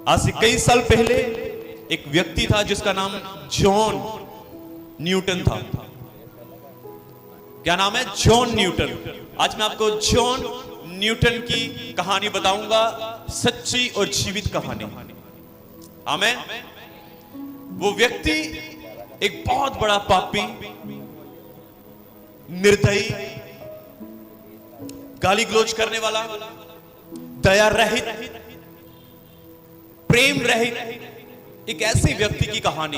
आज से कई साल पहले एक व्यक्ति था जिसका नाम जॉन न्यूटन था। क्या नाम है? John Newton. आज मैं आपको जॉन न्यूटन की कहानी बताऊंगा, सच्ची और जीवित कहानी। आमीन। वो व्यक्ति एक बहुत बड़ा पापी, निर्दयी, गाली गलौज करने वाला, दया रहित, प्रेम रहित एक ऐसे व्यक्ति की कहानी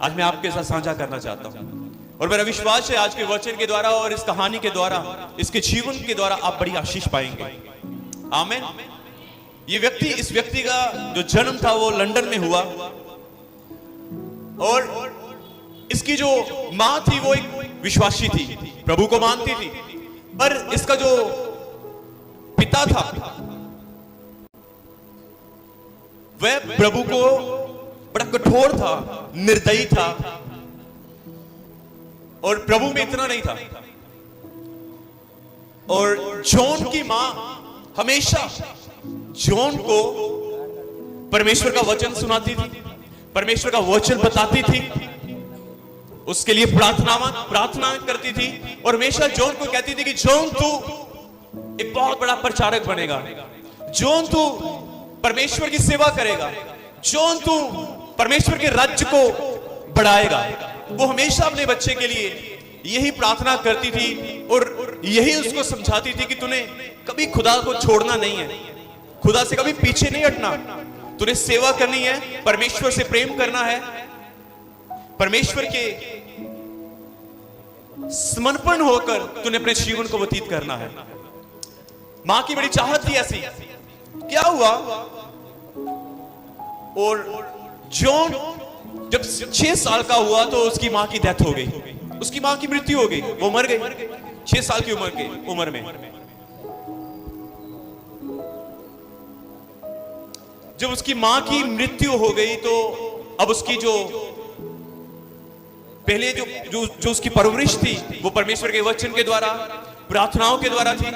आज मैं आपके साथ साझा करना चाहता हूं। और मेरा विश्वास है आज के वचन के द्वारा और इस कहानी के द्वारा, इसके जीवन के द्वारा आप बड़ी आशीष पाएंगे। आमीन। ये व्यक्ति, इस व्यक्ति का जो जन्म था वो लंदन में हुआ और इसकी जो मां थी वो एक विश्वासी थी, प्रभु को मानती थी। पर इसका जो पिता था वह प्रभु को बड़ा कठोर था, निर्दयी था और प्रभु में इतना नहीं था। और जॉन की मां हमेशा जॉन को परमेश्वर का वचन सुनाती थी, परमेश्वर का वचन बताती थी, उसके लिए प्रार्थना करती थी और हमेशा जॉन को कहती थी कि जॉन तू एक बहुत बड़ा प्रचारक बनेगा, जॉन तू परमेश्वर की सेवा करेगा, जॉन तू परमेश्वर के राज्य को बढ़ाएगा। वो हमेशा अपने बच्चे के लिए यही प्रार्थना करती थी और यही उसको समझाती थी कि तूने कभी खुदा को छोड़ना नहीं है, खुदा से कभी पीछे नहीं हटना, तूने सेवा करनी है, परमेश्वर से प्रेम करना है, परमेश्वर के समर्पण होकर तूने अपने जीवन को व्यतीत करना है। मां की बड़ी चाहत थी ऐसी। क्या हुआ? और जॉन जब 6 साल का हुआ तो उसकी मां की डेथ हो गई, उसकी मां की मृत्यु हो गई, वो मर गई 6 साल की उम्र में। जब उसकी मां की मृत्यु हो गई तो अब उसकी जो पहले जो उसकी परवरिश थी वो परमेश्वर के वचन के द्वारा, प्रार्थनाओं के द्वारा थी।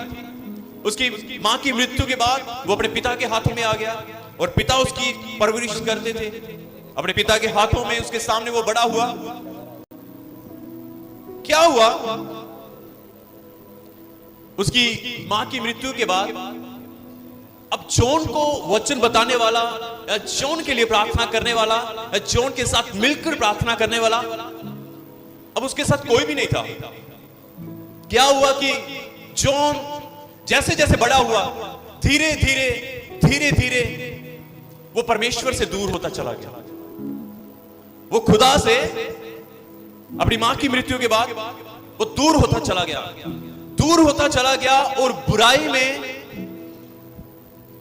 उसकी मां की मृत्यु के बाद वो अपने पिता के हाथों में आ गया और पिता उसकी परवरिश करते थे अपने पिता के हाथों में, उसके सामने वो बड़ा हुआ। क्या हुआ? उसकी मां की मृत्यु के बाद अब जॉन को वचन बताने वाला, जॉन के लिए प्रार्थना करने वाला, जॉन के साथ मिलकर प्रार्थना करने वाला अब उसके साथ कोई भी नहीं था। क्या हुआ कि जॉन जैसे जैसे बड़ा हुआ, धीरे धीरे वो परमेश्वर से दूर होता चला गया। वो खुदा से अपनी मां की मृत्यु के बाद वो दूर होता चला गया और बुराई में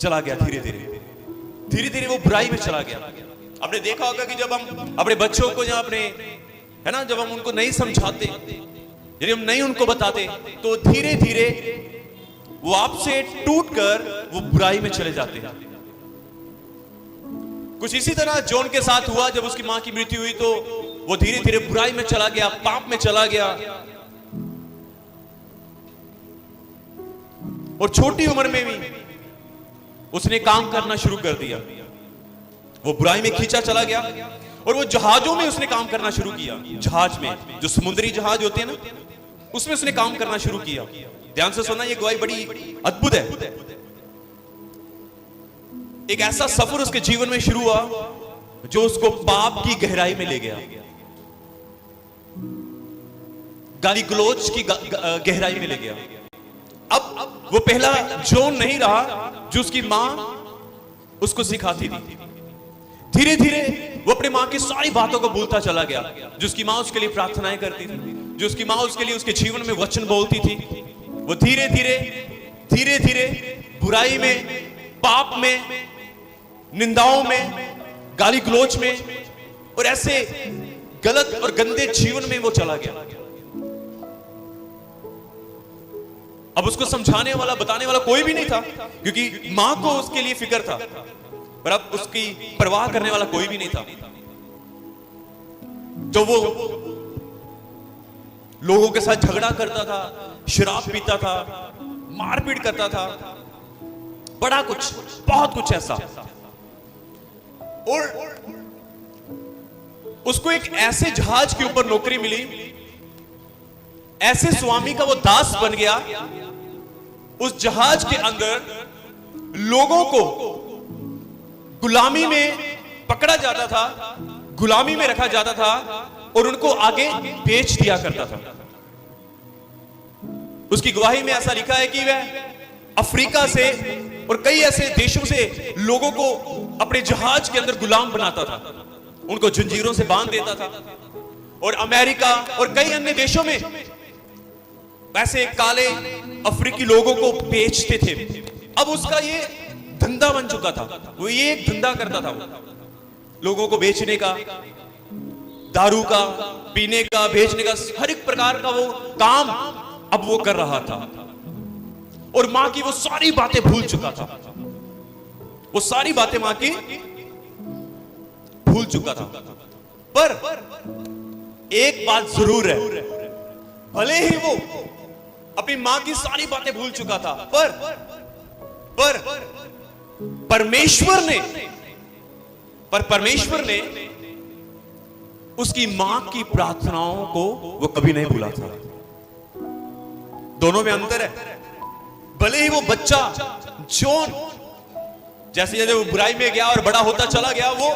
चला गया। धीरे धीरे वो बुराई में चला गया। आपने देखा होगा कि जब हम अपने बच्चों को जब हम उनको नहीं समझाते, यदि हम नहीं उनको बताते, तो धीरे धीरे वो आपसे टूटकर वो बुराई में चले जाते हैं। कुछ इसी तरह जॉन के साथ हुआ। जब उसकी मां की मृत्यु हुई तो वो धीरे धीरे बुराई में चला गया, पाप में चला गया और छोटी उम्र में भी उसने काम करना शुरू कर दिया। वो बुराई में खींचा चला गया और वो जहाजों में उसने काम करना शुरू किया। जहाज में, जो समुद्री जहाज होते हैं ना, उसमें उसने काम करना शुरू किया। ध्यान से सुनना, ये गवाही बड़ी अद्भुत है। एक ऐसा सफर उसके जीवन में शुरू हुआ जो उसको पाप की गहराई में ले गया, गाली गलौज की गहराई में ले गया। अब वो पहला जॉन नहीं रहा जो उसकी मां उसको सिखाती थी। धीरे धीरे वो अपनी मां की सारी बातों को भूलता चला गया, जो उसकी मां उसके लिए प्रार्थनाएं करती थी, जो उसकी मां उसके लिए उसके जीवन में वचन बोलती थी। वो धीरे धीरे बुराई में, पाप में, निंदाओं में, गाली गलौज में और ऐसे गलत और गंदे जीवन में वो चला गया। अब उसको समझाने वाला, बताने वाला कोई भी नहीं था, क्योंकि मां को उसके लिए फिक्र था, पर अब उसकी परवाह करने वाला कोई भी नहीं था। जो वो लोगों के साथ झगड़ा करता था, शराब पीता था, मारपीट करता था, बड़ा कुछ, बहुत कुछ ऐसा। और उसको एक ऐसे जहाज के ऊपर नौकरी मिली, ऐसे स्वामी का वो दास बन गया। उस जहाज के अंदर लोगों को गुलामी में पकड़ा जाता था, गुलामी में रखा जाता था और उनको आगे बेच दिया करता था। उसकी गवाही में ऐसा लिखा है कि वह अफ्रीका से और कई ऐसे देशों से लोगों को अपने जहाज के अंदर गुलाम बनाता था, उनको जंजीरों से बांध देता था। और अमेरिका और कई अन्य देशों में वैसे काले अफ्रीकी लोगों को बेचते थे। अब उसका ये धंधा बन चुका था, वो ये एक धंधा करता था, लोगों को बेचने का, दारू का, पीने का, बेचने का, हर एक प्रकार का वो काम अब वो कर रहा था। और मां की वो सारी बातें भूल चुका था, वो सारी बातें मां की भूल चुका था। पर एक बात जरूर है, भले ही वो अपनी मां की सारी बातें भूल चुका था, पर परमेश्वर ने उसकी मां की प्रार्थनाओं को वो कभी नहीं भूला था। दोनों में अंतर है। भले ही वो बच्चा जॉन जैसे जैसे वो बुराई में गया और बड़ा होता चला गया, वो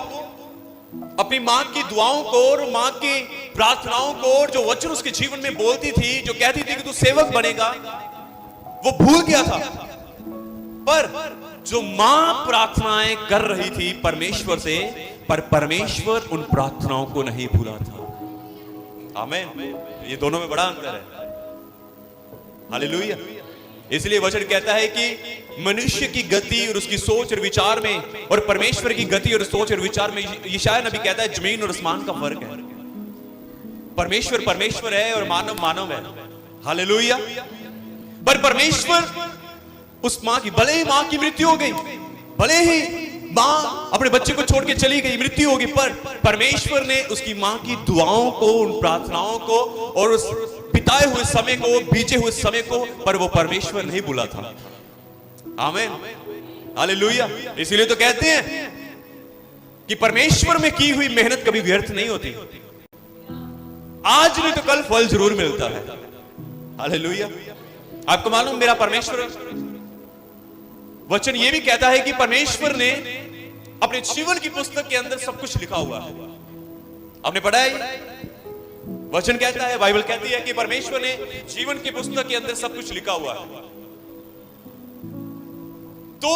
अपनी मां की दुआओं को और मां की प्रार्थनाओं को और जो वचन उसके जीवन में बोलती थी, जो कहती थी कि तू सेवक बनेगा, वो भूल गया था। पर जो मां प्रार्थनाएं कर रही थी परमेश्वर से, पर परमेश्वर उन प्रार्थनाओं को नहीं भूला था। आमीन। ये दोनों में बड़ा अंतर है। हालेलुया। इसलिए वचन कहता है कि मनुष्य की गति और उसकी सोच और विचार में और परमेश्वर की गति और सोच और विचार में, यशायाह नबी कहता है, जमीन और आसमान का फर्क है। परमेश्वर परमेश्वर है और मानव मानव है। हालेलुया। पर परमेश्वर उस मां की, भले ही मां की मृत्यु हो गई, भले ही मां अपने बच्चे को छोड़ के चली गई, मृत्यु होगी, पर परमेश्वर ने उसकी मां की दुआओं को, उन प्रार्थनाओं को और उस बिताए हुए समय को, बीते हुए समय को, पर वो परमेश्वर नहीं भूला था। आमीन। हालेलुया। इसीलिए तो कहते हैं कि परमेश्वर में की हुई मेहनत कभी व्यर्थ नहीं होती। आज नहीं तो कल फल जरूर मिलता है। हालेलुया। आपको मालूम, मेरा परमेश्वर वचन ये भी कहता है कि परमेश्वर ने अपने जीवन की पुस्तक के अंदर सब कुछ लिखा हुआ है। आपने पढ़ा है? वचन कहता है, बाइबल कहती है कि परमेश्वर ने जीवन की पुस्तक के अंदर सब कुछ लिखा हुआ है। तो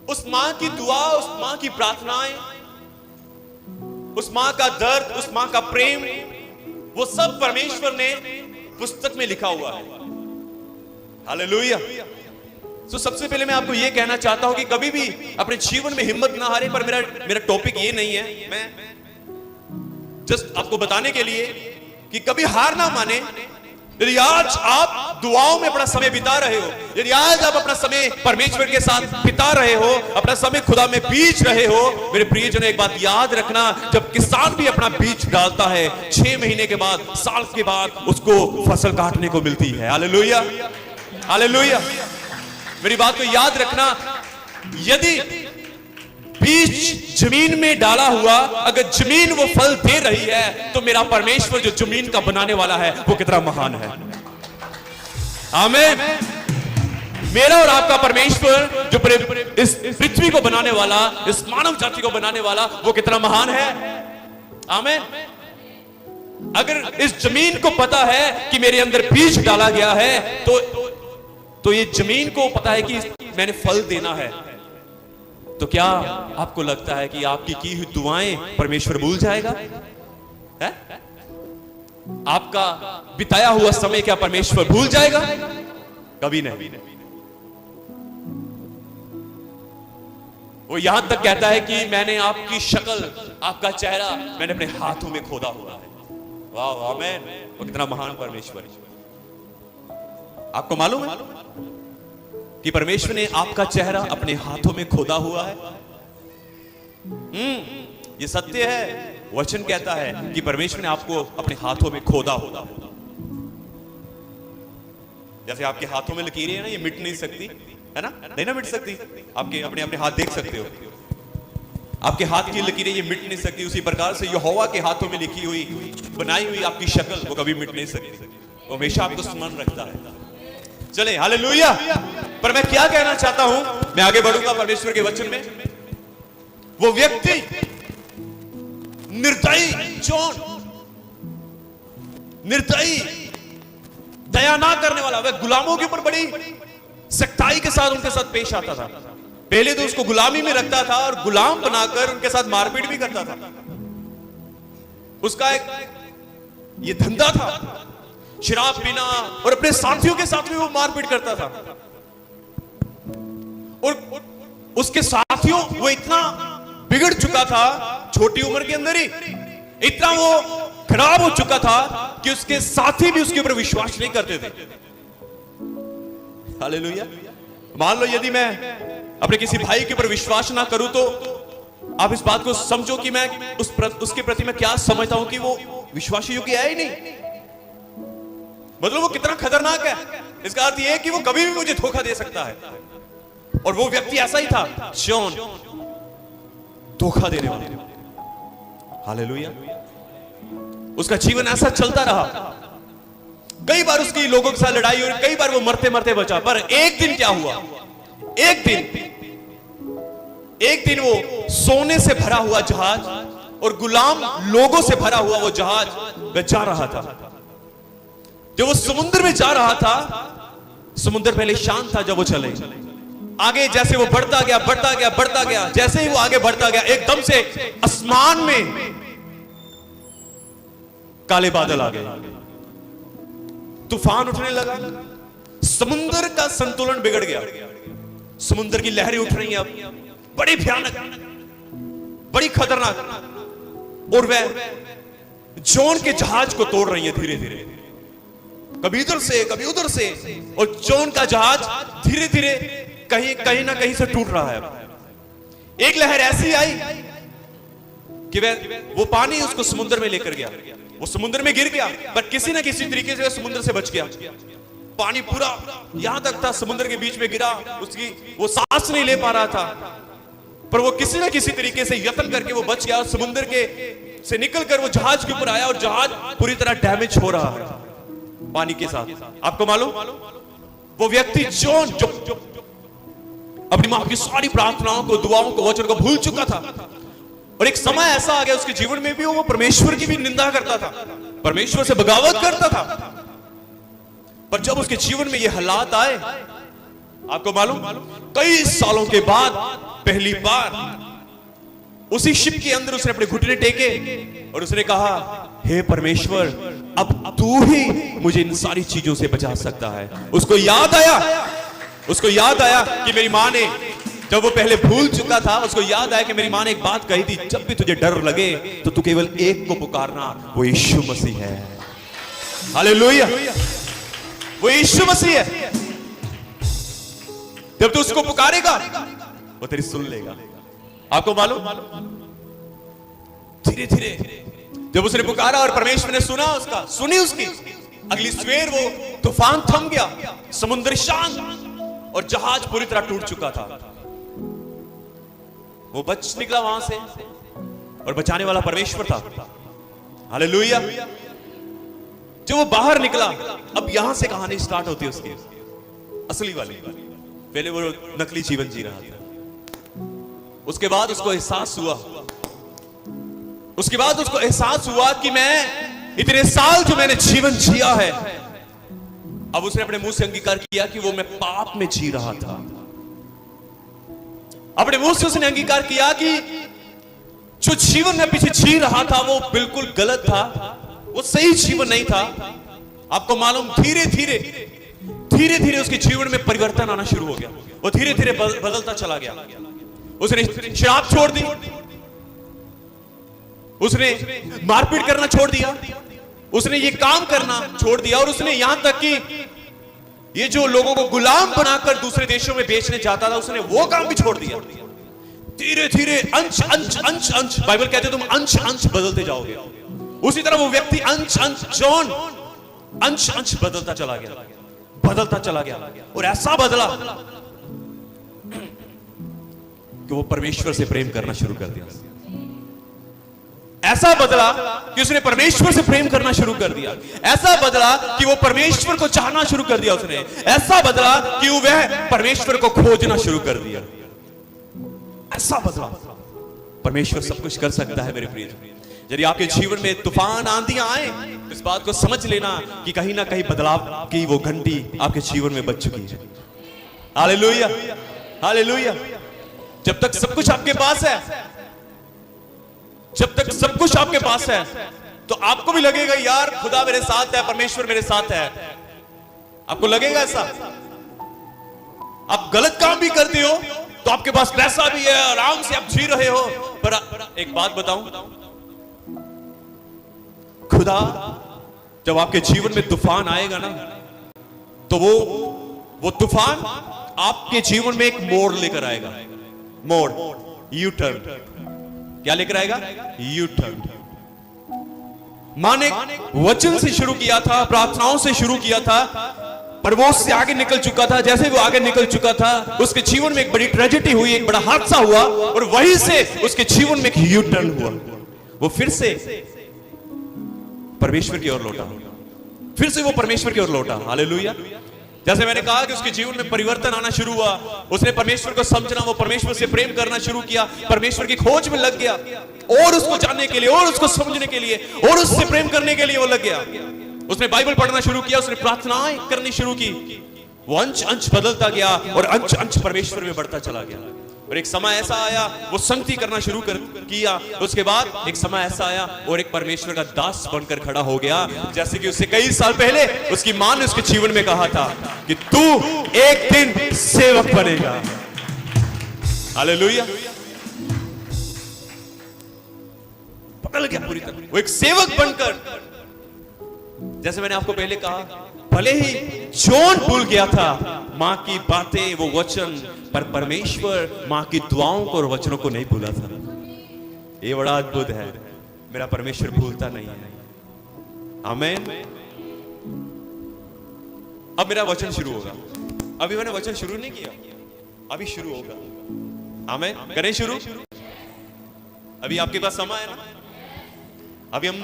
उस मां की दुआ, उस मां की प्रार्थनाएं, उस मां का दर्द, उस मां का प्रेम, वो सब परमेश्वर ने पुस्तक में लिखा हुआ है। हालेलुया। तो सबसे पहले मैं आपको यह कहना चाहता हूं कि कभी भी अपने जीवन में हिम्मत ना हारे। पर मेरा टॉपिक ये नहीं है, मैं जस्ट आपको बताने के लिए कि कभी हार ना माने। यदि आज आप दुआओं में अपना समय बिता रहे हो, यदि आज आप अपना समय परमेश्वर के साथ बिता रहे हो, अपना समय खुदा में बीज रहे हो, मेरे प्रियजनों, एक बात याद रखना, जब किसान भी अपना बीज डालता है, 6 महीने के बाद, साल के बाद उसको फसल काटने को मिलती है। हालेलुया। हालेलुया। मेरी बात को याद रखना, यदि बीज जमीन में डाला हुआ, अगर जमीन वो फल दे रही है, तो मेरा परमेश्वर जो जमीन का बनाने वाला है वो कितना महान है। आमीन। मेरा और आपका परमेश्वर जो इस पृथ्वी को बनाने वाला, इस मानव जाति को बनाने वाला, वो कितना महान है। आमीन। अगर इस जमीन को पता है कि मेरे अंदर बीज डाला गया है, तो ये जमीन को पता है कि मैंने फल देना है, तो क्या आपको लगता है कि आपकी की हुई दुआएं परमेश्वर भूल जाएगा? है? आपका बिताया हुआ समय क्या परमेश्वर भूल जाएगा? कभी नहीं। वो यहां तक कहता है कि मैंने आपकी शक्ल, आपका चेहरा मैंने अपने हाथों में खोदा हुआ है। वाह, आमीन। वो कितना महान परमेश्वर है। आपको मालूम है कि परमेश्वर ने आपका चेहरा अपने हाथों में खोदा हुआ है? ये सत्य है। वचन कहता है कि परमेश्वर ने आपको अपने हाथों में खोदा हुआ है। जैसे आपके हाथों में लकीरें हैं ना, ये मिट नहीं सकती, है ना, नहीं ना मिट सकती। आपके अपने अपने हाथ देख सकते हो, आपके हाथ की लकीरें ये मिट नहीं सकती। उसी प्रकार से यहोवा के हाथों में लिखी हुई बनाई हुई आपकी शक्ल वो कभी मिट नहीं सकती, वो हमेशा आपको स्मरण रखता है। चले हालेलुया। पर मैं क्या कहना चाहता हूं, मैं आगे बढ़ूंगा परमेश्वर के वचन में। वो व्यक्ति निर्दयी जॉन, निर्दयी, दया ना करने वाला, वह गुलामों के ऊपर बड़ी सख्ताई के साथ उनके साथ पेश आता था। पहले तो उसको गुलामी में रखता था और गुलाम बनाकर उनके साथ मारपीट भी करता था। उसका एक ये धंधा था, शराब पीना, और अपने साथियों के साथ भी वो मारपीट करता था। और उसके साथियों, वो इतना बिगड़ चुका था छोटी उम्र के अंदर ही, इतना वो खराब हो चुका था कि उसके साथी भी उसके ऊपर विश्वास नहीं करते थे। हालेलुया। मान लो यदि मैं अपने किसी भाई के ऊपर विश्वास ना करूं तो आप इस बात को समझो कि मैं उसके प्रति मैं क्या समझता हूं कि वो विश्वास योग्य है ही नहीं। मतलब वो कितना खतरनाक है, इसका अर्थ यह है कि वो कभी भी मुझे धोखा दे सकता है। और वो व्यक्ति ऐसा ही था, जॉन, धोखा देने वाला। हालेलुया। उसका जीवन ऐसा चलता रहा। कई बार उसकी लोगों के साथ लड़ाई हुई, कई बार वो मरते मरते बचा। पर एक दिन क्या हुआ, एक दिन वो सोने से भरा हुआ जहाज और गुलाम लोगों से भरा हुआ वो जहाज वह जा रहा था। जब वो समुद्र में जा रहा था, समुद्र पहले शांत था। जब वो चले आगे, जैसे वो बढ़ता गया बढ़ता गया बढ़ता गया, जैसे ही वो आगे बढ़ता गया, एकदम से आसमान में काले बादल आ गए, तूफान उठने लगा, समुद्र का संतुलन बिगड़ गया। समुद्र की लहरें उठ रही हैं अब, बड़ी भयानक, बड़ी खतरनाक, और वह जॉन के जहाज को तोड़ रही है धीरे धीरे, कभी इधर से कभी उधर से। और जॉन का जहाज धीरे धीरे कहीं ना कहीं से टूट रहा है। एक लहर ऐसी आई कि वो पानी उसको समुद्र में लेकर गया, वो समुद्र में गिर गया, पर किसी ना किसी तरीके से समुद्र से बच गया। पानी पूरा यहां तक था, समुद्र के बीच में गिरा, उसकी वो सांस नहीं ले पा रहा था, पर वो किसी ना किसी तरीके से यत्न करके वो बच गया। समुद्र के से निकलकर वो जहाज के ऊपर आया और जहाज पूरी तरह डैमेज हो रहा है पानी के साथ। आपको मालूम, वो व्यक्ति जॉन जो अपनी मां की सारी प्रार्थनाओं को, दुआओं को, वचन को भूल चुका था। और एक समय ऐसा आ गया उसके जीवन में भी वो परमेश्वर की भी निंदा करता था, परमेश्वर से बगावत करता था। पर जब उसके जीवन में ये हालात आए, आपको मालूम, कई सालों के बाद पहली बार उसी शिप के अंदर उसने अपने घुटने टेके और उसने कहा, हे परमेश्वर, अब तू ही मुझे इन सारी चीजों से बचा सकता है। उसको याद आया कि मेरी मां ने, जब वो पहले भूल चुका था, उसको याद आया कि मेरी मां ने एक बात कही थी, जब भी तुझे डर लगे तो तू केवल एक को पुकारना, वो यीशु मसीह है। हालेलुया, वो यीशु मसीह है। जब तू उसको पुकारेगा वो तेरी सुन लेगा। आपको मालूम, धीरे धीरे जब उसने पुकारा और परमेश्वर ने सुनी उसकी, अगली सवेर वो तूफान थम गया, समुद्र शांत और जहाज पूरी तरह टूट चुका था। वो बच निकला वहां से और बचाने वाला परमेश्वर था। हालेलुया। जब वो बाहर निकला, अब यहां से कहानी स्टार्ट होती है उसकी असली वाली। पहले वो नकली जीवन जी रहा था, उसके बाद उसको एहसास हुआ कि मैं इतने साल जो मैंने जीवन जिया है, अब उसने अपने मुंह से अंगीकार किया कि वो मैं पाप में जी रहा था। अपने मुंह से उसने अंगीकार किया कि जो जीवन में पीछे जी रहा था वो बिल्कुल गलत था, वो सही जीवन नहीं था। आपको मालूम, धीरे धीरे उसके जीवन में परिवर्तन आना शुरू हो गया। वो धीरे धीरे बदलता चला गया। उसने शराब छोड़ दी, उसने मारपीट करना छोड़ दिया, उसने ये काम करना छोड़ दिया, और उसने यहां तक कि ये जो लोगों को गुलाम बनाकर दूसरे देशों में बेचने जाता था, उसने वो काम भी छोड़ दिया। धीरे धीरे अंश बाइबल कहते तुम अंश बदलते जाओगे। उसी तरह वो व्यक्ति जॉन अंश बदलता चला गया और ऐसा बदला कि वो परमेश्वर से प्रेम करना शुरू कर दिया। ऐसा बदला कि उसने परमेश्वर से प्रेम करना शुरू कर दिया। ऐसा बदला कि वो परमेश्वर को चाहना शुरू कर दिया उसने। ऐसा बदला कि वह परमेश्वर को खोजना शुरू कर दिया। ऐसा बदला। परमेश्वर सब कुछ कर सकता है मेरे प्रिय। यदि आपके जीवन में तूफान आंधियां आए, तो इस बात को समझ लेना कि कहीं ना कहीं बदलाव की वो घंटी आपके जीवन में बज चुकी है। Hallelujah, hallelujah. जब तक सब कुछ आपके पास है, जब तक सब कुछ आपके पास है, तो आपको भी लगेगा यार खुदा मेरे साथ है, परमेश्वर मेरे साथ है। आपको लगेगा ऐसा। आप गलत काम भी करते हो तो आपके पास पैसा भी है, आराम से आप जी रहे हो। पर एक बात बताऊं, खुदा जब आपके जीवन में तूफान आएगा ना, तो वो तूफान आपके जीवन में एक मोड़ लेकर आएगा। मोड़, यू टर्न। क्या लेकर आएगा? U turn. मां ने वचन से शुरू किया था, प्रार्थनाओं से शुरू किया था, पर वो उससे आगे निकल चुका था। जैसे वो आगे निकल चुका था, उसके जीवन में एक बड़ी ट्रेजेडी हुई, एक बड़ा हादसा हुआ, और वहीं से उसके जीवन में एक यू टर्न हुआ। वो फिर से परमेश्वर की ओर लौटा, फिर से वो परमेश्वर की ओर लौटा। हालेलुया। जैसे मैंने कहा कि उसके जीवन में परिवर्तन आना शुरू हुआ। उसने परमेश्वर को समझना, वो परमेश्वर से प्रेम करना शुरू किया, परमेश्वर की खोज में लग गया, और उसको जानने के लिए, और उसको समझने के लिए, और उससे प्रेम करने के लिए वो लग गया। उसने बाइबल पढ़ना शुरू किया, उसने प्रार्थनाएं करनी शुरू की। वो अंश अंश बदलता गया और अंश अंश परमेश्वर में बढ़ता चला गया। और एक समय ऐसा आया, वो संगति करना शुरू किया। उसके बाद एक समय ऐसा आया और एक परमेश्वर का दास बनकर खड़ा हो गया। जैसे कि उससे कई साल पहले उसकी मां ने उसके जीवन में कहा था कि तू एक दिन सेवक बनेगा। हालेलुया। बदल गया पूरी तरह। वो एक सेवक बनकर, जैसे मैंने आपको पहले कहा, भले ही जॉन भूल गया था मां की बातें, वो वचन, पर परमेश्वर मां की दुआओं को और वचनों को नहीं भूला था। ये बड़ा अद्भुत है। मेरा परमेश्वर भूलता नहीं है। आमीन। अब मेरा वचन शुरू होगा। अभी मैंने वचन शुरू नहीं किया, अभी शुरू होगा। आमीन। करें शुरू। अभी आपके पास समय है ना। अभी हम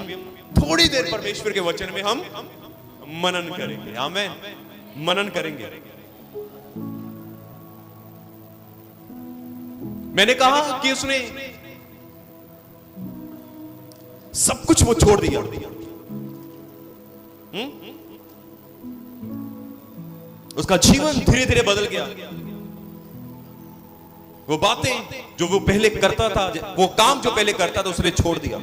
थोड़ी देर परमेश्वर के वचन में हम मनन करेंगे। आमीन। मनन करेंगे। मैंने कहा कि उसने सब कुछ वो छोड़ दिया। उसका जीवन धीरे धीरे बदल गया। वो बातें जो वो पहले करता था, वो काम जो पहले करता था, उसने छोड़ दिया।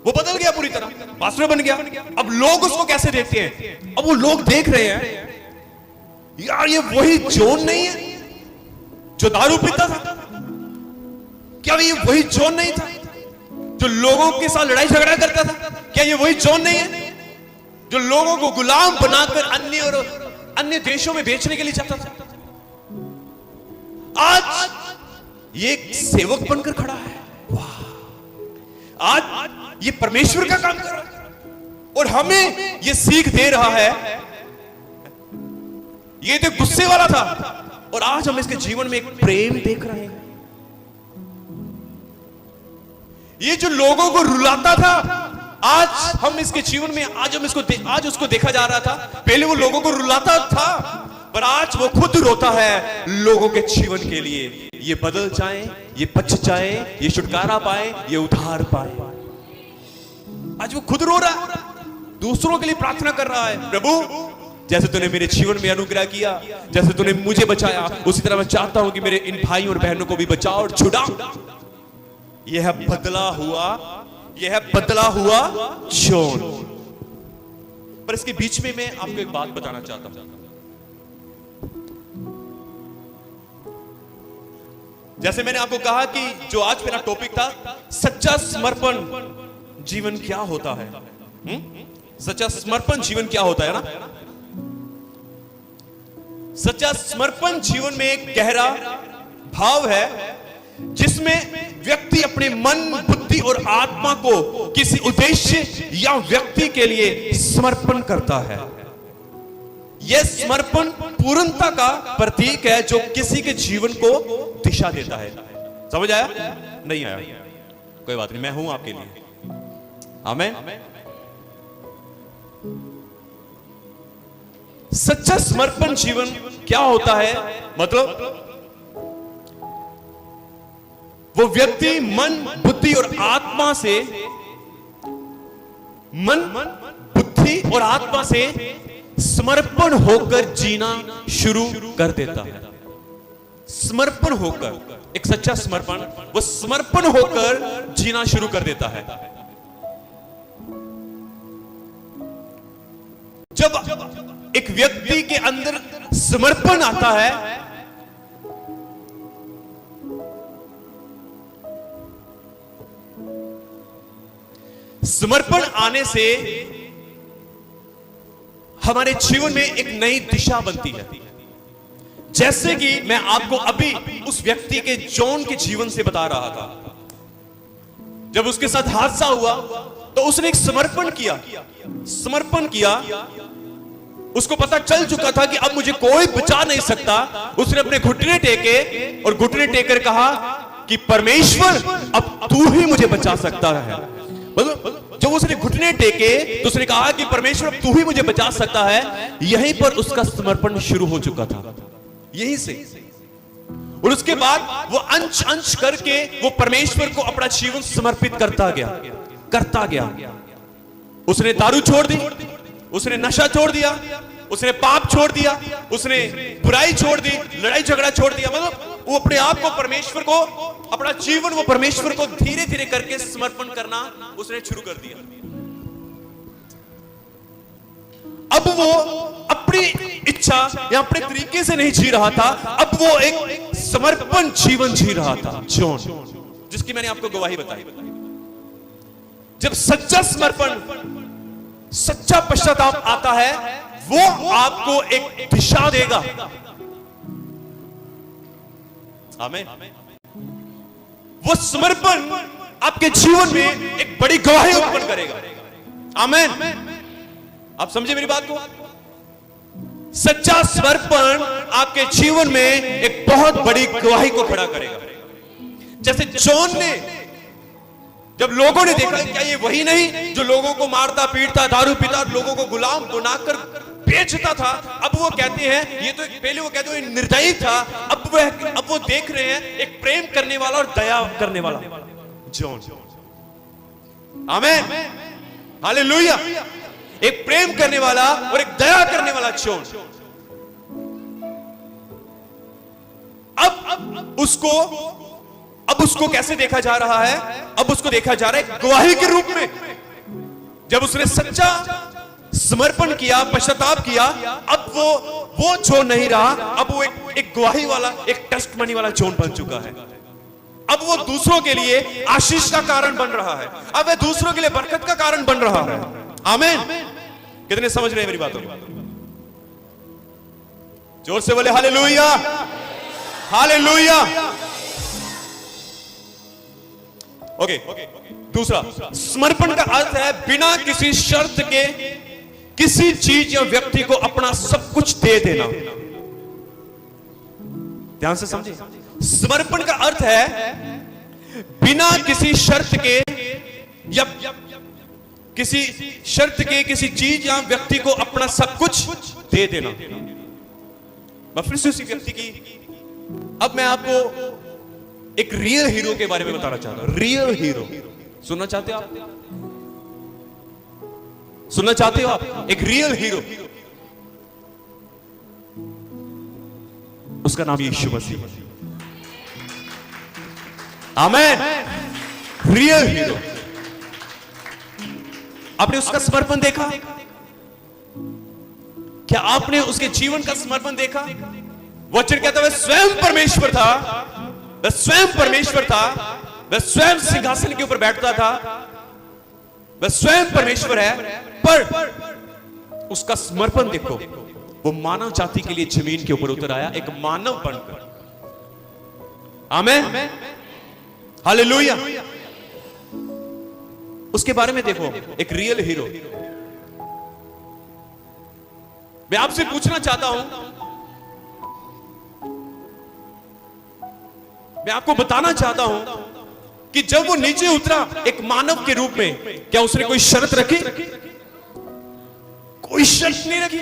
वो बदल गया पूरी तरह, पास्टर बन गया। अब लोग उसको कैसे देखते हैं? अब वो लोग देख रहे हैं, यार ये वही जॉन नहीं है जो दारू पीता था? क्या ये वही जॉन नहीं था जो लोगों के साथ लड़ाई झगड़ा करता था? क्या ये वही जॉन नहीं है जो लोगों को गुलाम बनाकर अन्य देशों में बेचने के लिए जाता था? आज ये एक सेवक बनकर खड़ा है। वाह! आज ये परमेश्वर का काम कर रहा है और हमें ये सीख दे रहा है। ये तो गुस्से वाला था और आज हम इसके जीवन में एक प्रेम देख रहे हैं। ये जो लोगों को रुलाता था, आज हम इसके जीवन में, आज उसको देखा जा रहा था। पहले वो लोगों को रुलाता था, पर आज वो खुद रोता है लोगों के जीवन के लिए। ये बदल जाए, ये बच जाए, ये छुटकारा पाए, ये उद्धार पाए। आज वो खुद रो रहा है, दूसरों के लिए प्रार्थना कर रहा है। प्रभु, जैसे तूने मेरे जीवन में अनुग्रह किया, जैसे तूने मुझे बचाया, उसी तरह मैं चाहता हूं कि मेरे इन भाई और बहनों को भी बचाओ और छुड़ा। यह है बदला हुआ जॉन। पर इसके बीच में मैं आपको एक बात बताना चाहता हूं। जैसे मैंने आपको कहा कि जो आज मेरा टॉपिक था, सच्चा समर्पण जीवन क्या होता है। सच्चा समर्पण जीवन क्या होता है ना। सच्चा समर्पण जीवन में एक गहरा भाव है जिसमें व्यक्ति अपने मन, बुद्धि और आत्मा को किसी उद्देश्य या व्यक्ति के लिए समर्पण करता है। यह समर्पण पूर्णता का प्रतीक है जो किसी के जीवन को दिशा देता है। समझ आया? नहीं आया? कोई बात नहीं, मैं हूं आपके लिए। आमीन। सच्चा समर्पण जीवन क्या होता है? मतलब वो व्यक्ति मन, बुद्धि और आत्मा से, मन, बुद्धि और आत्मा से समर्पण होकर जीना शुरू कर देता है। समर्पण होकर, एक सच्चा समर्पण, वो समर्पण होकर जीना शुरू कर देता है। जब एक व्यक्ति के अंदर समर्पण आता है, समर्पण आने से हमारे जीवन में एक नई दिशा बनती है। जैसे कि मैं आपको अभी उस व्यक्ति के जॉन के जीवन से बता रहा था। जब उसके साथ हादसा हुआ तो उसने एक समर्पण किया। समर्पण किया, उसको पता चल चुका था कि अब मुझे कोई बचा नहीं सकता। उसने अपने घुटने टेके और घुटने टेकर कहा कि परमेश्वर अब तू ही मुझे बचा सकता है। जब उसने घुटने टेके तो उसने कहा कि परमेश्वर अब तू ही मुझे बचा सकता है। यहीं पर उसका समर्पण शुरू हो चुका था, यहीं से। और उसके बाद वो अंश अंश करके वो परमेश्वर को अपना जीवन समर्पित करता गया। उसने दारू छोड़ दी, उसने नशा छोड़ दिया, उसने पाप छोड़ दिया, उसने बुराई छोड़ दी, लड़ाई झगड़ा छोड़ दिया। मतलब वो अपने आप को, परमेश्वर को, अपना जीवन वो परमेश्वर को धीरे धीरे करके समर्पण करना उसने शुरू कर दिया। अब वो अपनी इच्छा या अपने तरीके से नहीं जी रहा था, अब वो एक समर्पण जीवन जी रहा था। जॉन, जिसकी मैंने आपको गवाही बताई। जब सच्चा समर्पण, सच्चा पश्चाताप आता है, वो आपको एक दिशा देगा। आमीन। वो समर्पण आपके जीवन में एक बड़ी गवाही उत्पन्न करेगा। आमीन। आप समझे मेरी बात को? सच्चा समर्पण आपके जीवन में एक बहुत बड़ी गवाही को खड़ा करेगा। जैसे जॉन ने, जब लोगों ने देखा क्या ये वही नहीं जो लोगों को मारता पीटता, दारू पीता, लोगों को गुलाम बनाकर बेचता था। अब वो कहते हैं, ये तो पहले वो कहते हैं निर्दयी था, अब वो देख रहे हैं एक प्रेम करने वाला और दया करने वाला जॉन। आमीन, हालेलुया। एक प्रेम करने वाला और एक दया करने वाला जॉन। अब उसको कैसे देखा जा रहा है? अब उसको देखा जा रहा है गवाही के रूप में। जब उसने सच्चा समर्पण किया, पश्चाताप किया, अब वो जॉन नहीं रहा, अब वो एक गवाही वाला, एक टेस्टमनी वाला जॉन बन चुका है। अब वो दूसरों के लिए आशीष का कारण बन रहा है, अब वो दूसरों के लिए बरकत का कारण बन रहा है। आमीन। कितने समझ रहे हैं मेरी बातों? जोर से बोले हालेलुया, हालेलुया। ओके, दूसरा, समर्पण का अर्थ है बिना किसी शर्त के किसी चीज या व्यक्ति को अपना सब कुछ दे देना। ध्यान से समझिए, समर्पण का अर्थ है बिना किसी शर्त के या किसी शर्त के किसी चीज या व्यक्ति को अपना सब कुछ दे देना। मैं फिर से उसी व्यक्ति की, अब मैं आपको एक रियल हीरो के बारे में बताना चाहता हूं। रियल हीरो सुनना चाहते हो आप? सुनना चाहते हो आप? एक रियल हीरो, उसका नाम यीशु मसीह। आमीन। Real hero. आपने उसका समर्पण देखा? क्या आपने उसके जीवन का समर्पण देखा? वचन कहता है वह स्वयं परमेश्वर था, वह स्वयं परमेश्वर था, वह स्वयं सिंहासन के ऊपर बैठता था, वह स्वयं परमेश्वर है। पर उसका समर्पण देखो, वो मानव जाति के लिए जमीन के ऊपर उतर आया, एक मानव बनकर। आमीन, हालेलुया। उसके बारे में देखो, एक रियल हीरो। मैं आपसे पूछना चाहता हूं, मैं आपको बताना चाहता हूं कि जब वो नीचे उतरा एक मानव के रूप में, क्या उसने कोई शर्त रखी? कोई शर्त नहीं रखी।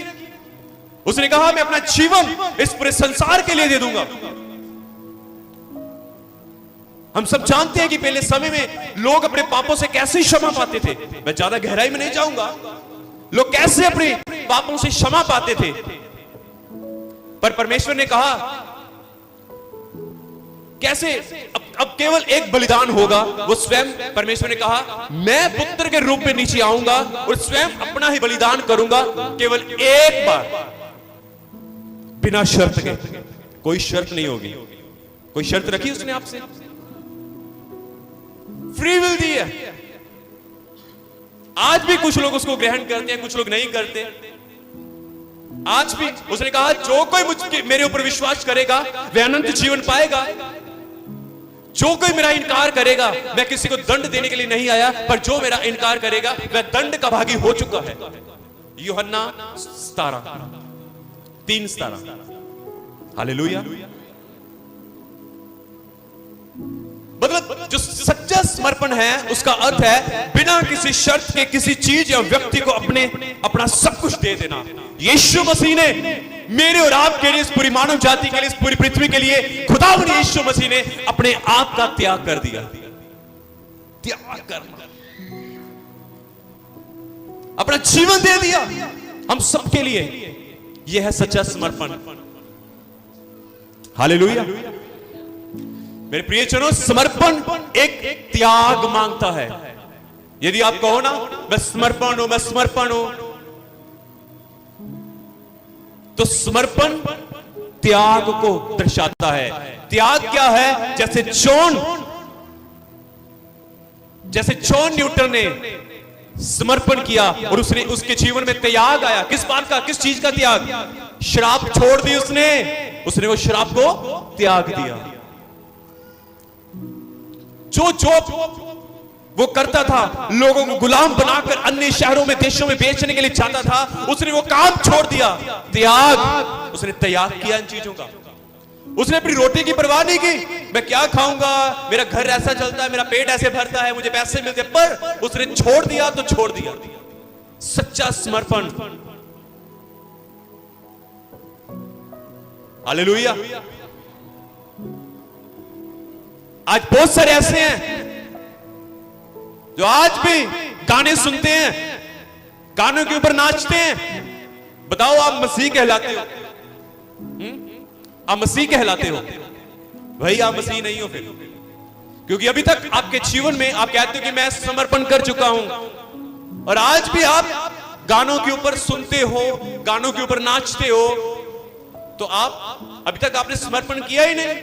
उसने कहा मैं अपना जीवन इस पूरे संसार के लिए दे दूंगा। हम सब जानते हैं कि पहले समय में लोग अपने पापों से कैसे क्षमा पाते थे। मैं ज्यादा गहराई में नहीं जाऊंगा, लोग कैसे अपने पापों से क्षमा पाते थे। पर परमेश्वर ने कहा कैसे, अब केवल एक बलिदान होगा। वो स्वयं, परमेश्वर ने कहा मैं पुत्र के रूप में नीचे आऊंगा और स्वयं अपना ही बलिदान करूंगा, केवल एक बार, बिना शर्त के। कोई शर्त नहीं होगी। कोई शर्त रखी उसने आपसे? फ्री विल दी है। आज भी कुछ लोग उसको ग्रहण करते हैं, कुछ लोग नहीं करते। आज भी उसने कहा जो कोई मेरे ऊपर विश्वास करेगा वह अनंत जीवन पाएगा। जो कोई मेरा इनकार करेगा, मैं किसी को दंड देने के लिए नहीं आया, पर जो मेरा इनकार करेगा वह दंड का भागी हो चुका है। यूहन्ना 3:17। हालेलुया। मतलब जो सच्चा समर्पण है उसका अर्थ है बिना किसी शर्त के किसी चीज या व्यक्ति को अपना सब कुछ दे देना। यीशु मसीह ने मेरे और आपके लिए, इस पूरी मानव जाति के लिए, इस पूरी पृथ्वी के लिए, खुदावंद यीशु मसीह ने अपने आप का त्याग कर दिया। त्याग करना, अपना जीवन दे दिया हम सबके लिए। यह है सच्चा समर्पण। हालेलुया। मेरे प्रियजनों, समर्पण एक त्याग मांगता है। यदि आप कहो ना मैं समर्पण हूं, मैं समर्पण हूं, तो समर्पण त्याग को दर्शाता है। त्याग क्या है? जैसे जॉन न्यूटन ने समर्पण किया और उसके जीवन में त्याग आया। किस बात का, किस चीज का त्याग? शराब छोड़ दी उसने वो शराब को त्याग दिया। जो वो करता था, लोगों को गुलाम बनाकर अन्य शहरों में, देशों में बेचने के लिए चाहता था, उसने वो काम छोड़ दिया। त्याग, उसने त्याग किया इन चीजों का। उसने अपनी रोटी की परवाह नहीं की, मैं क्या खाऊंगा, मेरा घर ऐसा चलता है, मेरा पेट ऐसे भरता है, मुझे पैसे मिलते, पर उसने छोड़ दिया तो छोड़ दिया। सच्चा समर्पण। हालेलुया। आज बहुत सारे ऐसे हैं जो आज भी गाने सुनते हैं, गानों के ऊपर नाचते हैं। बताओ आप मसीह कहलाते हो? आप मसीह कहलाते हो? भाई आप मसीह नहीं हो फिर, क्योंकि अभी तक आपके जीवन में आप कहते हो कि मैं समर्पण कर चुका हूं, और आज भी आप गानों के ऊपर सुनते हो, गानों के ऊपर नाचते हो, तो आप अभी तक आपने समर्पण किया ही नहीं।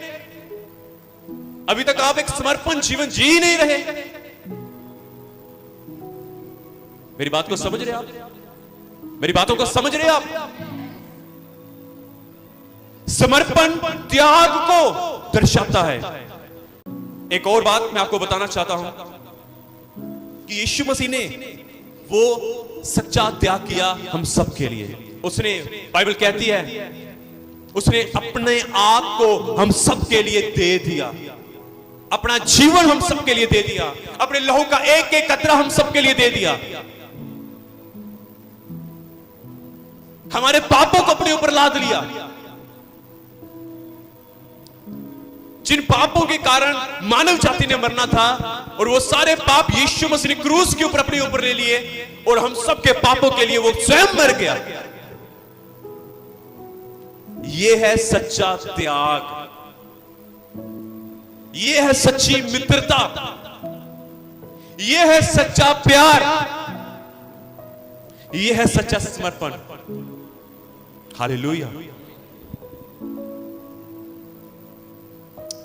अभी तक आप एक समर्पण जीवन जी ही नहीं रहे। मेरी बात को समझ रहे आप? मेरी बातों को समझ रहे आप? समर्पण त्याग को दर्शाता है। एक और बात मैं आपको बताना चाहता हूं कि यीशु मसीह ने वो सच्चा त्याग किया हम सब के लिए। उसने, बाइबल कहती है, उसने अपने आप को हम सब के लिए दे दिया। अपना जीवन हम सबके लिए दे दिया। अपने लहू का एक एक कतरा हम सबके लिए दे दिया। हमारे पापों को अपने ऊपर लाद लिया। जिन पापों के कारण मानव जाति ने मरना था, और वो सारे पाप यीशु मसीह ने क्रूस के ऊपर अपने ऊपर ले लिए, और हम सबके पापों के लिए वो स्वयं मर गया। यह है सच्चा त्याग। यह है सच्ची मित्रता। यह है सच्चा प्यार। यह है सच्चा समर्पण। हालेलुया।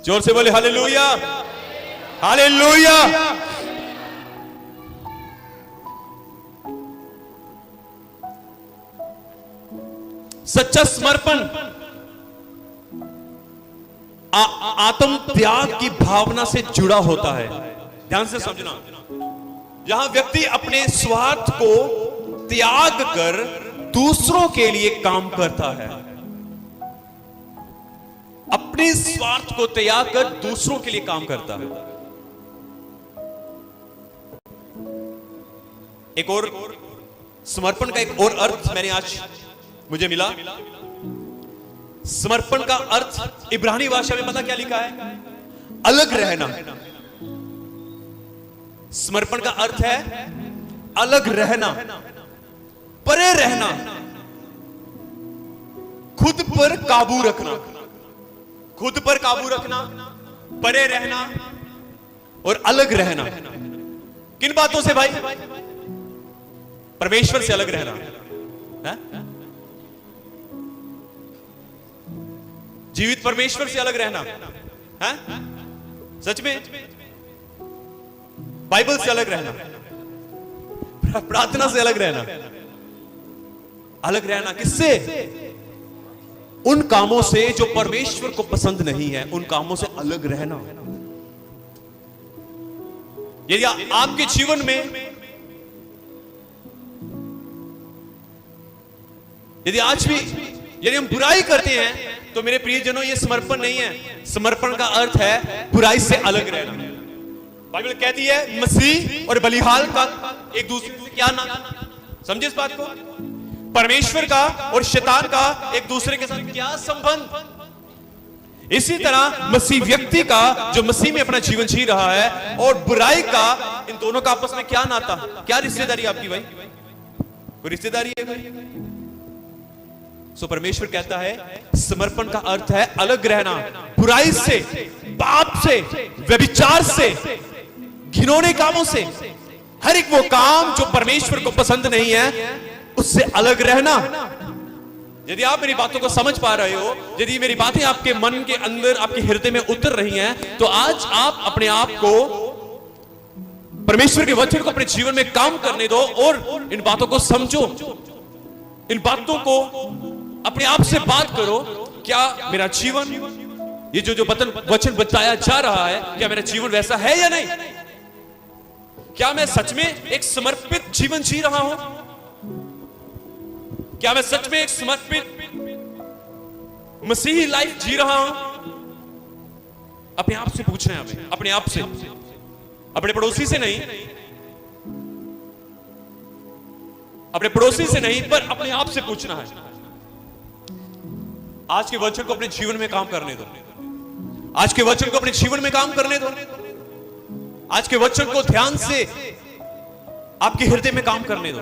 जोर से बोले हालेलुया, हालेलुया। सच्चा समर्पण आत्म त्याग की भावना से जुड़ा होता है। ध्यान से समझना, जहां व्यक्ति अपने स्वार्थ को त्याग कर दूसरों के लिए काम करता है, अपने स्वार्थ को त्याग कर दूसरों के लिए काम करता है। एक और समर्पण का एक और अर्थ मैंने आज मुझे मिला। समर्पण का अर्थ इब्रानी भाषा में पता क्या लिखा है? अलग रहना। समर्पण का अर्थ है अलग रहना, परे रहना, खुद पर काबू रखना, खुद पर काबू रखना, परे रहना और अलग रहना। किन बातों से भाई? परमेश्वर से अलग रहना है? जीवित परमेश्वर से अलग रहना है? सच में? बाइबल से अलग रहना, प्रार्थना से अलग रहना। अलग रहना किससे? उन कामों से जो परमेश्वर को पसंद नहीं है, उन कामों से अलग रहना। यदि आपके जीवन में, यदि आज भी यदि हम बुराई करते हैं, तो मेरे प्रियजनों, ये समर्पण नहीं है। समर्पण का अर्थ है बुराई से अलग रहना। बाइबल कहती है मसीह और बलिहाल का एक दूसरे से क्या नाता? समझे इस बात को? परमेश्वर का और शैतान का एक दूसरे के साथ क्या संबंध? इसी तरह मसीह व्यक्ति का जो मसीह में अपना जीवन जी रहा है और बुराई का, इन दोनों का आपस में क्या नाता, क्या रिश्तेदारी आपकी भाई? कोई रिश्तेदारी है भाई? सो परमेश्वर कहता है समर्पण का अर्थ है अलग रहना, बुराई से, पाप से, व्यभिचार से, घिनौने कामों से, हर एक वो काम जो परमेश्वर को पसंद नहीं है, उससे अलग रहना। यदि आप मेरी बातों को समझ पा रहे हो, यदि मेरी बातें आपके मन के अंदर, आपके हृदय में उतर रही हैं, तो आज आप अपने आप को, परमेश्वर के वचन को अपने जीवन में काम करने दो और इन बातों को समझो, इन बातों को अपने आप से बात करो। क्या मेरा जीवन, ये जो वचन बताया जा रहा है, क्या मेरा जीवन वैसा है या नहीं? क्या मैं सच में एक समर्पित जीवन जी रहा हूं? क्या मैं सच में एक समर्पित मसीही लाइफ जी रहा हूं? अपने आप से पूछना है हमें, अपने आप से, अपने पड़ोसी से नहीं, अपने पड़ोसी से नहीं, पर अपने आप से पूछना है। आज के वचन को अपने जीवन में काम करने दो, आज के वचन को अपने जीवन में काम करने दो, आज के वचन को ध्यान से आपके हृदय में काम करने दो,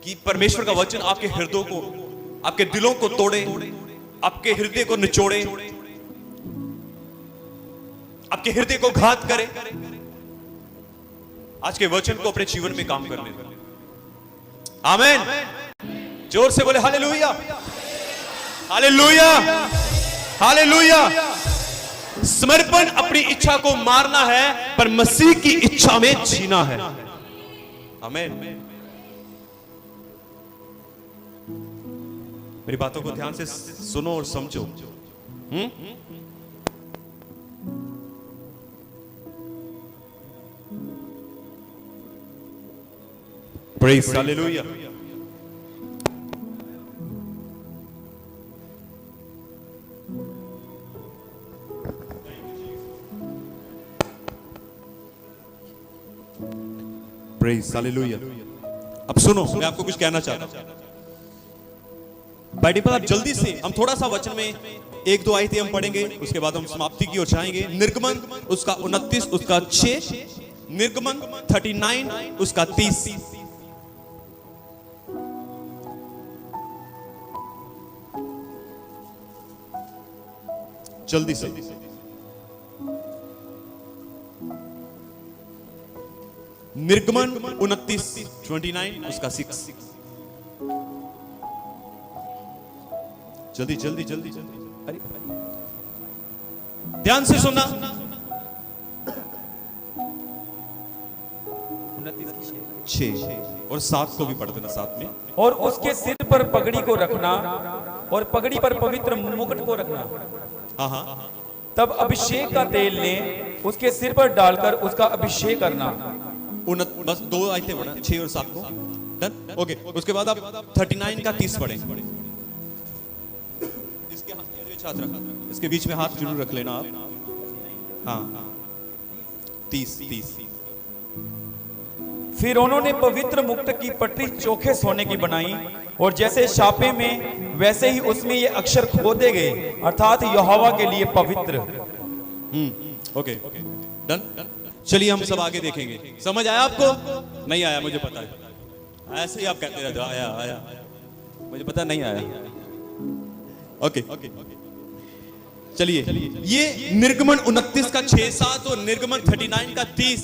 कि परमेश्वर का वचन आपके हृदय को, आपके दिलों को तोड़े, आपके हृदय को निचोड़े, आपके हृदय को घात करे। आज के वचन को अपने जीवन में काम करने दो। आमीन। जोर से बोले हालेलुया, हालेलुया, हालेलुया। समर्पण अपनी इच्छा को मारना है, पर मसीह की इच्छा में जीना है। आमीन। मेरी बातों को ध्यान से सुनो और समझो। Praise Hallelujah. Praise Hallelujah. अब सुनो, मैं आपको कुछ कहना चाहता हूं। बाइबल आप जल्दी से, हम थोड़ा सा वचन में एक दो आयतें हम पढ़ेंगे, उसके बाद हम समाप्ति की ओर जाएंगे। निर्गमन उसका 29 उसका 6, निर्गमन 39 उसका 30। जल्दी से निर्गमन 29 उसका 6। जल्दी जल्दी जल्दी जल्दी, अरे ध्यान से सुनना। 6 और 7 को भी पढ़ देना साथ में। और उसके सिर पर पगड़ी को रखना और पगड़ी पर पवित्र मुकुट को रखना। हाँ हाँ। तब अभिषेक का तेल ले उसके सिर पर डालकर उसका अभिषेक करना बस 2 आयतें पढ़ा, 6 और 7 को। Done, okay. उसके बाद आप 39 का 30 पढ़ें। इसके हाथ छात्र, इसके बीच में हाथ जरूर रख लेना आप। हाँ, 30। फिर उन्होंने पवित्र मुकुट की पटरी चोखे सोने की बनाई, और जैसे छापे में वैसे ही उसमें ये अक्षर खोदे गए, अर्थात यहोवा के लिए पवित्र। Okay, done. चलिए हम सब आगे देखेंगे। समझ आया आपको? नहीं आया, मुझे पता है। ऐसे ही आप कहते रहते हो आया, मुझे पता नहीं आया। ओके, चलिए। ये निर्गमन 29 का 6-7 और निर्गमन 39 का 30।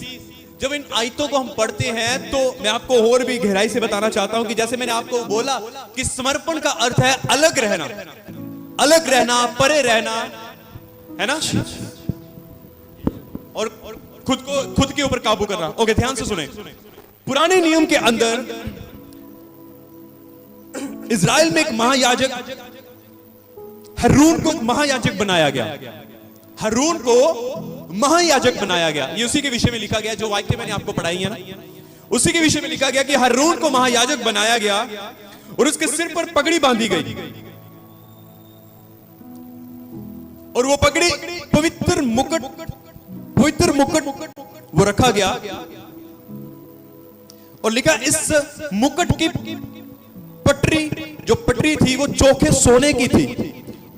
जब इन आयतों को हम पढ़ते हैं तो मैं आपको और भी गहराई से बताना चाहता हूं कि जैसे मैंने आपको बोला कि समर्पण का अर्थ है अलग रहना, परे रहना, है ना, और खुद के ऊपर काबू करना। ओके, ध्यान से सुने। पुराने नियम के अंदर इजराइल में एक महायाजक हारून को महायाजक बनाया गया। हारून को महायाजक बनाया गया। ये उसी के विषय में लिखा गया, जो वाक्य मैंने आपको पढ़ाई है ना, उसी के विषय में लिखा गया कि हारून को महायाजक बनाया गया और उसके सिर पर पगड़ी बांधी गई, और वो पगड़ी पवित्र मुकुट वो रखा गया, और लिखा इस मुकुट की पटरी थी वो चोखे सोने की थी,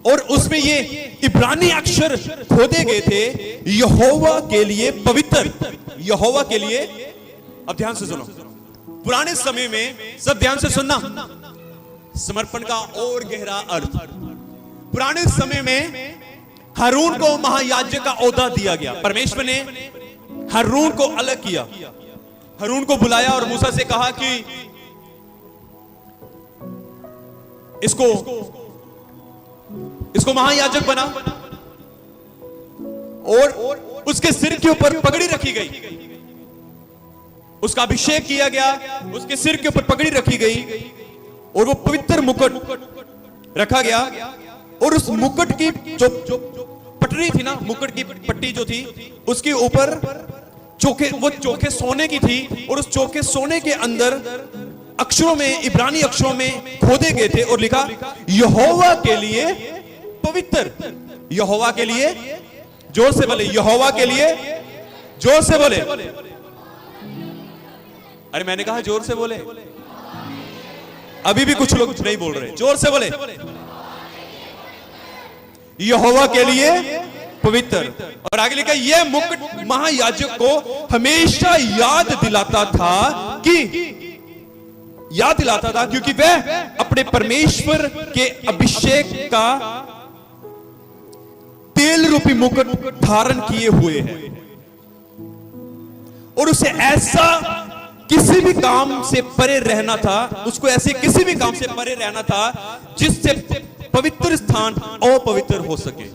और उसमें ये इब्रानी अक्षर खोदे गए थे, यहोवा के लिए पवित्र, यहोवा के लिए। अब ध्यान से सुनो, पुराने समय में, सब ध्यान से सुनना, समर्पण का और गहरा अर्थ। पुराने समय में हारून को महायाजक का ओहदा दिया गया। परमेश्वर ने हारून को अलग किया, हारून को बुलाया और मूसा से कहा कि इसको महायाजक बना, और उसके सिर के ऊपर पगड़ी रखी गई, उसका अभिषेक किया गया, उसके सिर के ऊपर पगड़ी रखी गई, और वो पवित्र मुकुट रखा गया, और उस मुकुट की जो पटरी थी ना, मुकुट की पट्टी जो थी, उसके ऊपर चोखे सोने की थी, और उस चोखे सोने के अंदर अक्षरों में, इब्रानी अक्षरों में खोदे गए थे, और लिखा यहोवा के लिए पवित्र। यहोवा के लिए, जोर से बोले, यहोवा के लिए, जोर से बोले। अरे मैंने कहा जोर से बोले, अभी भी कुछ लोग नहीं बोल रहे, जोर से बोले, यहोवा के लिए पवित्र। और आगे लिखा यह मुकुट महायाजक को हमेशा याद दिलाता था क्योंकि वह अपने परमेश्वर के अभिषेक का तेल रूपी मुकुट धारण किए हुए है, और उसे ऐसा किसी भी काम से परे रहना था, उसको ऐसे किसी भी काम से परे रहना था जिससे पवित्र स्थान अपवित्र हो सके।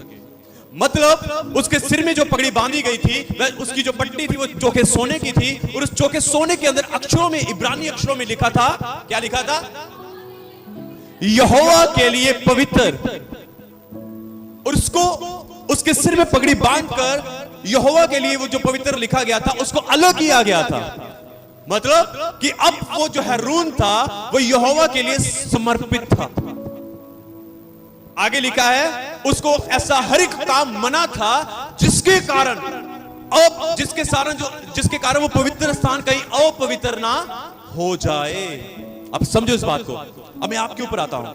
मतलब उसके सिर में जो पगड़ी बांधी गई थी, वह उसकी जो पट्टी थी वो चोखे सोने की थी, और उस चोखे सोने के अंदर अक्षरों में, इब्रानी अक्षरों में लिखा था, क्या लिखा था? यहोवा के लिए पवित्र। और उसको उसके सिर में पगड़ी बांधकर यहोवा के लिए वो जो पवित्र लिखा गया था उसको अलग किया गया था। मतलब कि अब वो जो हारून था वो यहोवा के लिए समर्पित था। आगे लिखा है उसको ऐसा हर एक काम मना था जिसके कारण वो पवित्र स्थान कहीं अपवित्र ना हो जाए। अब समझो इस बात को। अब मैं आपके ऊपर आता हूं।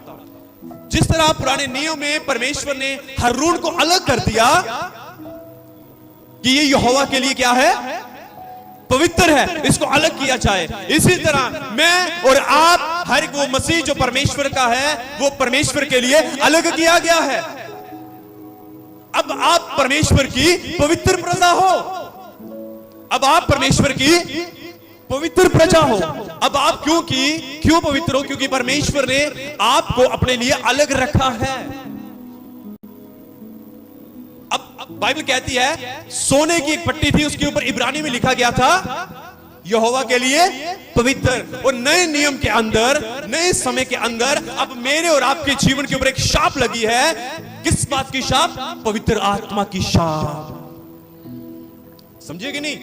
जिस तरह पुराने नियम में परमेश्वर ने हारून को अलग कर दिया कि ये यहोवा के लिए क्या है? पवित्र है, इसको अलग किया जाए, इसी तरह मैं और आप हर एक वो मसीह जो परमेश्वर का है वो परमेश्वर के लिए अलग किया गया है। अब आप परमेश्वर की पवित्र प्रजा हो। अब आप परमेश्वर की पवित्र प्रजा हो। अब आप क्यों पवित्र हो? क्योंकि परमेश्वर ने आपको अपने लिए अलग रखा है। अब बाइबल कहती है सोने की एक पट्टी थी, उसके ऊपर इब्रानी में लिखा गया था यहोवा के लिए पवित्र। और नए नियम के अंदर, नए समय के अंदर अब मेरे और आपके जीवन के ऊपर एक शाप लगी है। किस बात की शाप? पवित्र आत्मा की शाप। समझे कि नहीं?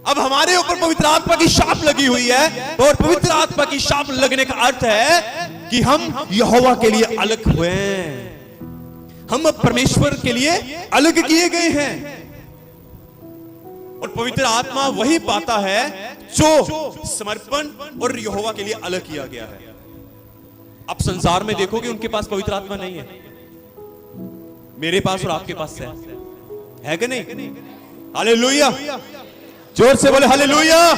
अब हमारे ऊपर पवित्र आत्मा की शाप लगी हुई है, और पवित्र आत्मा की शाप लगने का अर्थ है कि हम यहोवा के लिए अलग हुए हैं, हम अब परमेश्वर के लिए अलग किए गए हैं। और पवित्र आत्मा वही पाता है जो समर्पण और यहोवा के लिए अलग किया गया है। आप संसार में देखोगे उनके पास पवित्र आत्मा नहीं है, मेरे पास और आपके पास है कि नहीं? हालेलुया, जोर से बोले हालेलुया,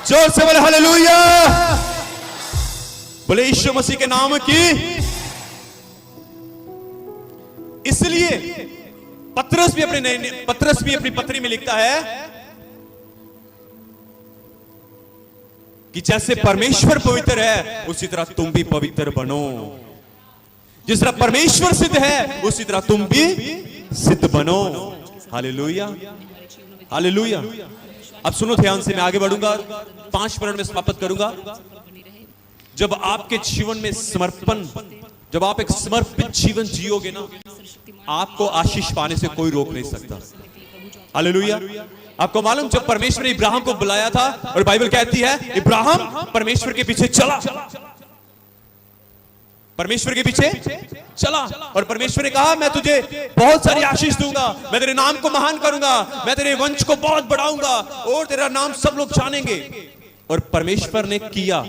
जोर से बोले हालेलुया, बोले यीशु मसीह के नाम की। इसलिए पतरस भी अपनी पत्री में लिखता है कि जैसे परमेश्वर पवित्र है उसी तरह तुम भी पवित्र बनो, जिस तरह परमेश्वर सिद्ध है उसी तरह तुम भी सिद्ध बनो। Hallelujah, hallelujah. अब सुनो ध्यान से, मैं आगे बढ़ूंगा, 5 मिनट में समाप्त करूंगा। जब आपके जीवन में समर्पण, जब आप एक समर्पित जीवन जियोगे ना, आपको आशीष पाने से कोई रोक नहीं सकता। हालेलुया। आपको मालूम, जब परमेश्वर ने इब्राहिम को बुलाया था, और बाइबल कहती है इब्राहिम परमेश्वर के पीछे चला, परमेश्वर के पीछे चला, और परमेश्वर ने कहा मैं तुझे बहुत सारी आशीष दूंगा, मैं तेरे नाम को महान करूंगा, मैं तेरे वंश को बहुत बढ़ाऊंगा, और तेरा नाम सब लोग जानेंगे। और परमेश्वर ने किया।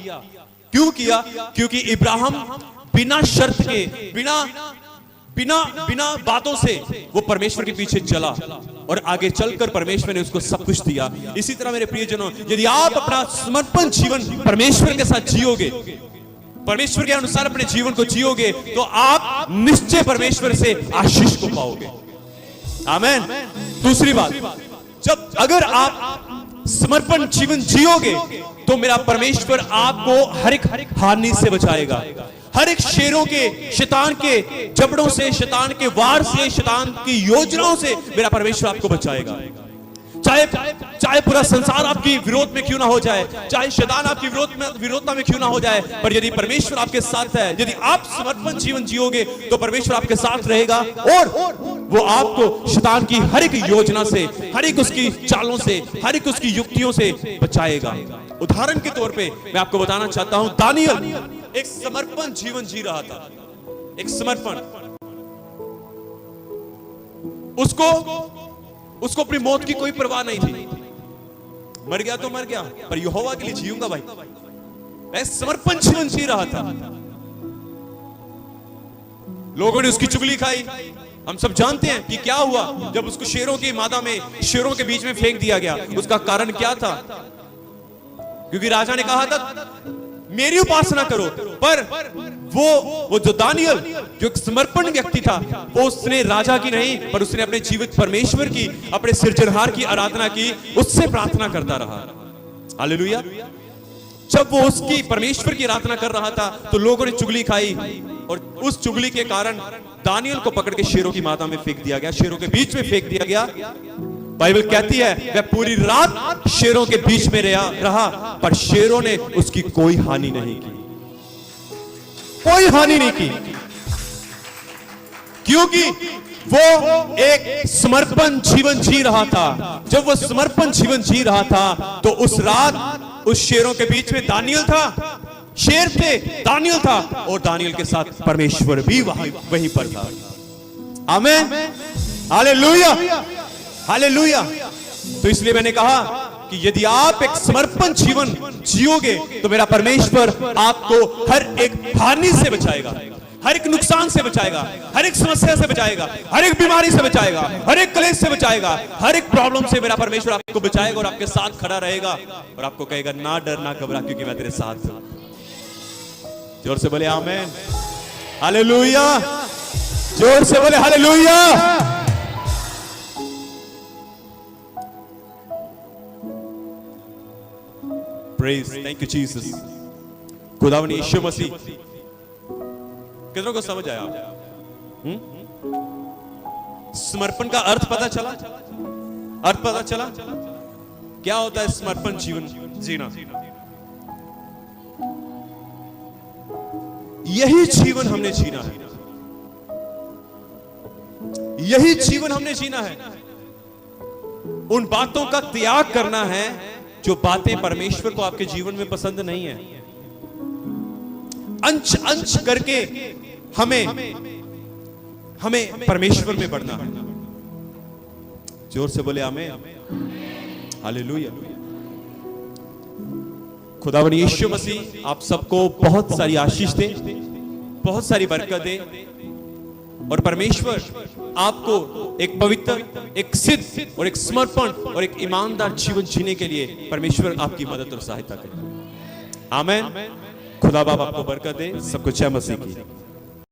क्यों किया? क्योंकि इब्राहिम बिना शर्त के, बिना बातों से वो परमेश्वर के पीछे चला, और आगे चलकर परमेश्वर ने उसको सब कुछ दिया। इसी तरह मेरे प्रियजनों, यदि आप अपना समर्पण जीवन परमेश्वर के साथ जियोगे, परमेश्वर के अनुसार अपने जीवन को जियोगे, तो आप निश्चय परमेश्वर से आशीष को पाओगे। आमीन। दूसरी बात, अगर आप समर्पण जीवन जियोगे तो मेरा परमेश्वर आपको हर एक हानि से बचाएगा, हर एक शेरों के, शैतान के जबड़ों से, शैतान के वार से, शैतान की योजनाओं से मेरा परमेश्वर आपको बचाएगा। चाहे पूरा संसार आपकी विरोध में क्यों ना हो जाए, चाहे शैतान आपकी विरोधता में क्यों ना हो जाए, पर यदि परमेश्वर आपके साथ है, यदि आप समर्पण जीवन जियोगे तो परमेश्वर आपके साथ रहेगा, और वो आपको शैतान की हर एक योजना से, हर एक उसकी चालों से, हर एक उसकी युक्तियों से बचाएगा। उदाहरण के तौर पे मैं आपको बताना चाहता हूं, दानियल एक समर्पण जीवन जी रहा था, एक समर्पण। उसको अपनी मौत की कोई परवाह नहीं थी, मर गया तो मर गया, पर यहोवा के लिए जीऊंगा भाई, मैं समर्पण जीवन जी रहा था। लोगों ने उसकी चुगली खाई। हम सब जानते हैं कि क्या हुआ जब उसको शेरों की मादा में, शेरों के बीच में फेंक दिया गया। उसका कारण क्या था? क्योंकि राजा ने कहा था मेरी उपासना करो, पर वो जो दानियल, जो एक समर्पण व्यक्ति था, वो उसने राजा की नहीं, पर उसने अपने जीवित परमेश्वर की, अपने सृजनहार की आराधना की, उससे प्रार्थना करता रहा। हालेलुया। जब वो उसकी परमेश्वर की आराधना कर रहा था तो लोगों ने चुगली खाई, और उस चुगली के कारण दानियल को पकड़ के शेरों की मादा में फेंक दिया गया, शेरों के बीच में फेंक दिया गया। बाइबल कहती है वह पूरी रात शेरों के बीच में रहा, पर शेरों ने उसकी कोई हानि नहीं की, कोई हानि नहीं की, क्योंकि वो एक समर्पण जीवन जी रहा था। जब वो समर्पण जीवन जी रहा था तो उस रात उस शेरों के बीच में दानियल था, शेर थे, दानियल था, और दानियल के साथ परमेश्वर भी वहीं पर था। आमीन, हालेलुया, हालेलुया। तो इसलिए मैंने कहा कि यदि आप एक समर्पण जीवन जियोगे तो मेरा परमेश्वर आपको हर एक हानि से बचाएगा, हर एक नुकसान से बचाएगा, हर एक समस्या से बचाएगा, हर एक बीमारी से बचाएगा, हर एक क्लेश से बचाएगा, हर एक प्रॉब्लम से मेरा परमेश्वर आपको बचाएगा, और आपके साथ खड़ा रहेगा, और आपको कहेगा ना डर ना घबरा, क्योंकि मैं तेरे साथ हूं। जोर से बोले आमीन, हालेलुया, जोर से बोले hallelujah. Praise, thank you Jesus। खुदावन यीशु मसीह। कितनों को समझ आया? समर्पण का अर्थ पता चला? अर्थ पता चला? क्या होता है समर्पण जीवन जीना? यही जीवन हमने जीना है, यही जीवन हमने जीना है। उन बातों का त्याग करना है जो बातें परमेश्वर को आपके जीवन में पसंद नहीं है। अंश अंश करके हमें परमेश्वर में बढ़ना है। जोर से बोले आमीन, हालेलुया। खुदावन यीशु मसीह आप सबको बहुत सारी आशीष दे, बहुत सारी बरकत दे, और परमेश्वर आपको एक पवित्र, एक सिद्ध और एक समर्पण और एक ईमानदार जीवन जीने के लिए परमेश्वर आपकी मदद और सहायता करे। आमीन। खुदा बाप आपको बरकत दे। सबको जय मसीह की।